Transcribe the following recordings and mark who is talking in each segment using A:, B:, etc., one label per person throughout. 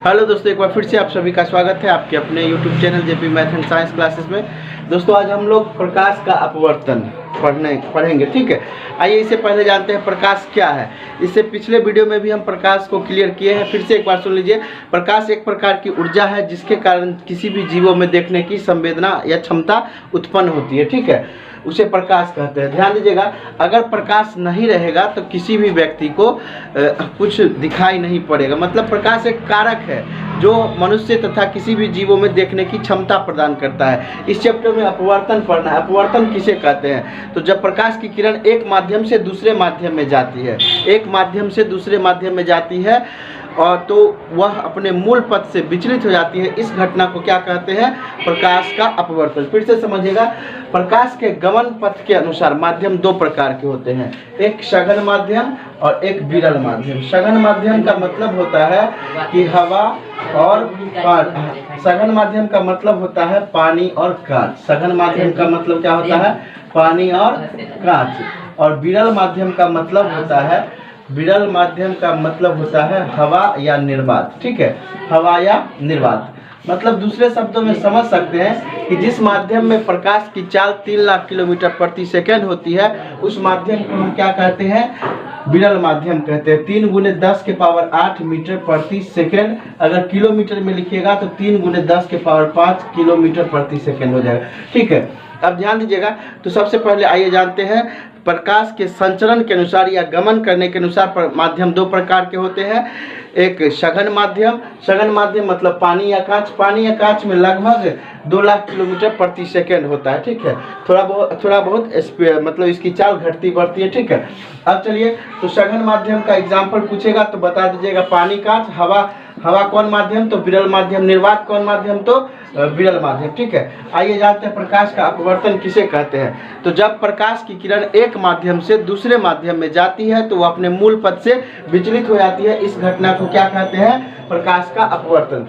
A: Hello दोस्तों, एक बार फिर से आप सभी का स्वागत है आपके अपने YouTube channel JP math and science classes में। दोस्तों आज हम लोग प्रकाश का अपवर्तन पढ़ेंगे, ठीक है। आइए इससे पहले जानते हैं प्रकाश क्या है। इससे पिछले वीडियो में भी हम प्रकाश को क्लियर किए हैं, फिर से एक बार सुन लीजिए। प्रकाश एक प्रकार की ऊर्जा है जिसके कारण किसी भी जीवों में देखने की संवेदना या क्षमता उत्पन्न होती है, ठीक है। उसे प्रकाश कहते हैं। ध्यान दीजिएगा, अगर प्रकाश नहीं रहेगा तो किसी भी व्यक्ति को कुछ दिखाई नहीं पड़ेगा। मतलब प्रकाश एक कारक है जो मनुष्य तथा किसी भी जीवों में देखने की क्षमता प्रदान करता है। इस चैप्टर में अपवर्तन पढ़ना है। अपवर्तन किसे कहते हैं? तो जब प्रकाश की किरण एक माध्यम से दूसरे माध्यम में जाती है, एक माध्यम से दूसरे माध्यम में जाती है और तो वह अपने मूल पथ से विचलित हो जाती है। इस घटना को क्या कहते हैं? प्रकाश का अपवर्तन। फिर से समझिएगा, प्रकाश के गमन पथ के अनुसार माध्यम दो प्रकार के होते हैं, एक सघन माध्यम और एक विरल माध्यम। सघन माध्यम का मतलब होता है कि हवा और सघन माध्यम का मतलब होता है पानी और कांच। सघन माध्यम का मतलब क्या होता है? पानी और कांच। और विरल माध्यम का मतलब होता है हवा या निर्वात, ठीक है। हवा या निर्वात मतलब दूसरे शब्दों में समझ सकते हैं कि जिस माध्यम में प्रकाश की चाल 3 लाख किलोमीटर प्रति सेकंड होती है उस माध्यम को हम क्या कहते हैं? विरल माध्यम कहते हैं। 3 × 10⁸ मीटर प्रति सेकंड। अगर किलोमीटर में लिखिएगा तो 3 × 10⁵ किलोमीटर प्रति सेकंड हो जाएगा, ठीक है। अब ध्यान दीजिएगा, तो सबसे पहले आइए जानते हैं प्रकाश के संचरण के अनुसार या गमन करने के अनुसार माध्यम दो प्रकार के होते हैं। एक सघन माध्यम, सघन माध्यम मतलब पानी या कांच। पानी या कांच में लगभग 2 लाख किलोमीटर प्रति सेकंड होता है, ठीक है। थोड़ा बहुत मतलब इसकी चाल घटती बढ़ती है, ठीक है। अब चलिए, तो सघन माध्यम का एग्जाम्पल पूछेगा तो बता दीजिएगा पानी, कांच। हवा कौन माध्यम? तो विरल माध्यम। निर्वात कौन माध्यम? तो विरल माध्यम, ठीक है। आइए जानते हैं प्रकाश का अपवर्तन किसे कहते हैं। तो जब प्रकाश की किरण एक माध्यम से दूसरे माध्यम में जाती है तो वह अपने मूल पथ से विचलित हो जाती है। इस घटना को क्या कहते हैं? प्रकाश का अपवर्तन।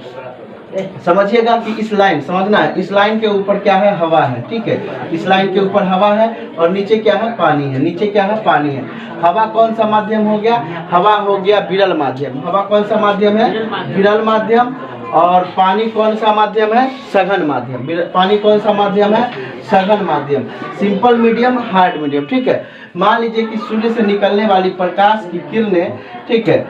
A: समझिएगा कि इस लाइन समझना है, इस लाइन के ऊपर क्या है? हवा है, ठीक है। इस लाइन के ऊपर हवा है और नीचे क्या है? पानी है। नीचे क्या है? पानी है। हवा कौन सा माध्यम हो गया? हवा हो गया विरल माध्यम। हवा कौन सा माध्यम है? विरल माध्यम। और पानी कौन सा माध्यम है? सघन माध्यम। पानी कौन सा माध्यम है? सघन माध्यम। सिंपल मीडियम, हार्ड मीडियम, ठीक है। मान लीजिए कि सूर्य से निकलने वाली प्रकाश की किरणें, ठीक है,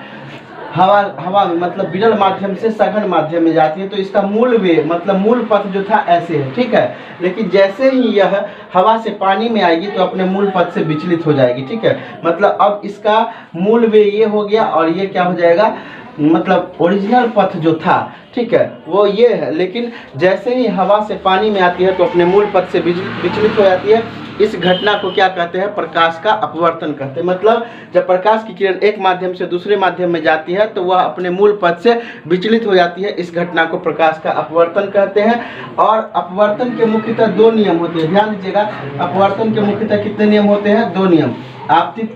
A: हवा में मतलब विरल माध्यम से सघन माध्यम में जाती है तो इसका मूल वे मतलब मूल पथ जो था ऐसे है, ठीक है। लेकिन जैसे ही यह हवा से पानी में आएगी तो अपने मूल पथ से विचलित हो जाएगी, ठीक है। मतलब अब इसका मूल वे ये हो गया और ये क्या हो जाएगा? मतलब ओरिजिनल पथ जो था, ठीक है, वो ये है। लेकिन जैसे ही हवा से पानी में आती है तो अपने मूल पथ से विचलित हो जाती है। इस घटना को क्या कहते हैं? प्रकाश का अपवर्तन कहते हैं। मतलब जब प्रकाश की किरण एक माध्यम से दूसरे माध्यम में जाती है तो वह अपने मूल पथ से विचलित हो जाती है। इस घटना को प्रकाश का अपवर्तन कहते हैं। और अपवर्तन के मुख्यतः 2 नियम होते हैं। ध्यान दीजिएगा, अपवर्तन के मुख्यतः कितने नियम होते हैं? 2 नियम। आपतित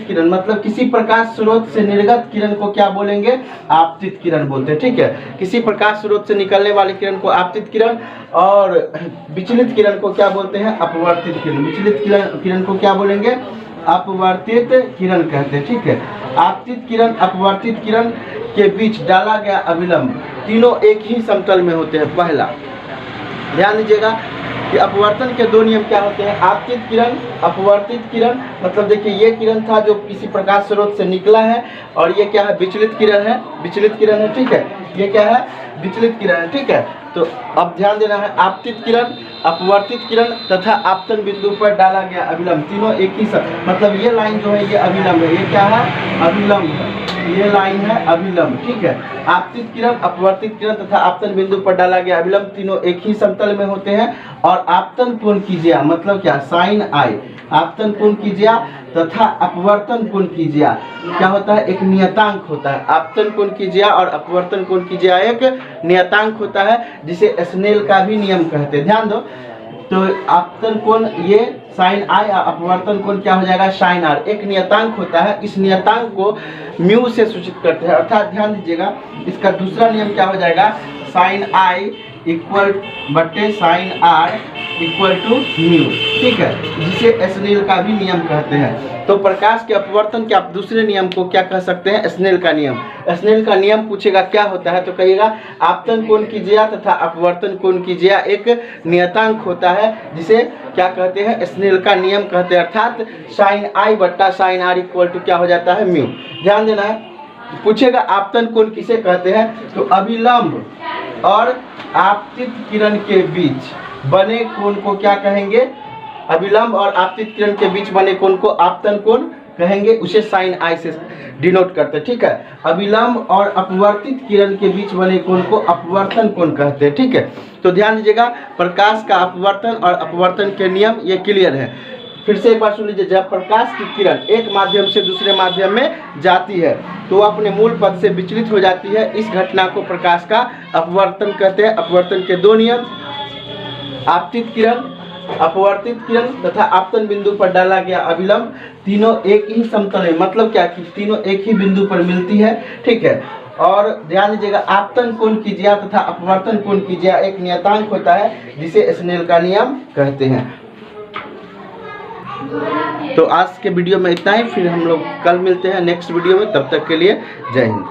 A: किरण मतलब किसी प्रकाश स्रोत से निर्गत किरण को क्या बोलेंगे? आपतित किरण बोलते हैं, ठीक है। किसी प्रकाश स्रोत से निकलने वाली किरण को आपतित किरण, और विचलित किरण को क्या बोलते हैं? अपवर्तित किरण। विचलित किरण को क्या बोलेंगे? अपवर्तित किरण कहते हैं, ठीक है। आपतित किरण अपवर्तित किरण के बीच डाला गया अभिलंब, तीनों एक ही समतल में होते हैं। पहला ध्यान दीजिएगा कि अपवर्तन के 2 नियम क्या होते हैं? आपतित किरण, अपवर्तित किरण। मतलब देखिए, ये किरण था जो किसी प्रकाश स्रोत से निकला है और ये क्या है? विचलित किरण है। विचलित किरण है, ठीक है। ये क्या है? विचलित किरण है, ठीक है। तो अब ध्यान देना है, आपतित किरण, अपवर्तित किरण तथा आपतन बिंदु पर डाला गया अभिलंब, तीनों एक ही मतलब ये लाइन जो है ये अभिलंब है। ये क्या है? अभिलंब है। ये लाइन है अभिलंब, ठीक है। आपतित किरण, अपवर्तित किरण तथा आपतन बिंदु पर डाला गया अभिलंब तीनों एक ही समतल में होते हैं। और आपतन कोण कीजिए मतलब क्या? साइन आई। आपतन कोण कीजिए तथा अपवर्तन कोण कीजिए क्या होता है? एक नियतांक होता है। आपतन कोण कीजिए और अपवर्तन कोण कीजिए एक नियतांक होता है जिसे स्नेल का भी नियम कहते हैं। ध्यान दो, तो आपतन कोण ये साइन आई, अपवर्तन कोण क्या हो जाएगा? Sine r. एक नियतांक होता है, इस नियतांक को म्यू से सूचित करते हैं। अर्थात ध्यान दीजिएगा, इसका दूसरा नियम क्या हो जाएगा? साइन आई इक्वल बटे sine r equal to mu, ठीक है, जिसे स्नेल का भी नियम कहते हैं। तो प्रकाश के अपवर्तन के आप दूसरे नियम को क्या कह सकते हैं? स्नेल का नियम। स्नेल का नियम पूछेगा क्या होता है तो कहिएगा आपतन कोण की ज्या तथा अपवर्तन कोण की ज्या एक नियतांक होता है, जिसे क्या कहते हैं? स्नेल का नियम कहते हैं। अर्थात साइन आई बट्टा साइन आर इक्वल टू क्या हो जाता है? म्यू। ध्यान देना है, पूछेगा आपतन कोण किसे कहते हैं तो अभिलंब और आपतित किरण के बीच बने कोण को क्या कहेंगे? अभिलंब और आपतित किरण के बीच बने कोण को आपतन कोण कहेंगे, उसे साइन आई से डिनोट करते हैं, ठीक है। अभिलंब और अपवर्तित किरण के बीच बने कोण को अपवर्तन कोण कहते हैं, ठीक है। तो ध्यान दीजिएगा, प्रकाश का अपवर्तन और अपवर्तन के नियम ये क्लियर है। फिर से एक बार सुन लीजिए, जब प्रकाश की किरण एक माध्यम से दूसरे माध्यम में जाती है तो वह अपने मूल पथ से विचलित हो जाती है। इस घटना को प्रकाश का अपवर्तन कहते हैं। अपवर्तन के दो नियम, आपतित किरण, अपवर्तित किरण तथा आपतन बिंदु पर डाला गया अभिलंब, तीनों एक ही समतल है। मतलब क्या कि तीनों एक ही बिंदु पर मिलती है, ठीक है। और ध्यान दीजिएगा, आपतन कोण की ज्या तथा अपवर्तन कोण की ज्या एक नियतांक होता है, जिसे स्नेल का नियम कहते हैं। तो आज के वीडियो में इतना ही, फिर हम लोग कल मिलते हैं नेक्स्ट वीडियो में। तब तक के लिए जय हिंद।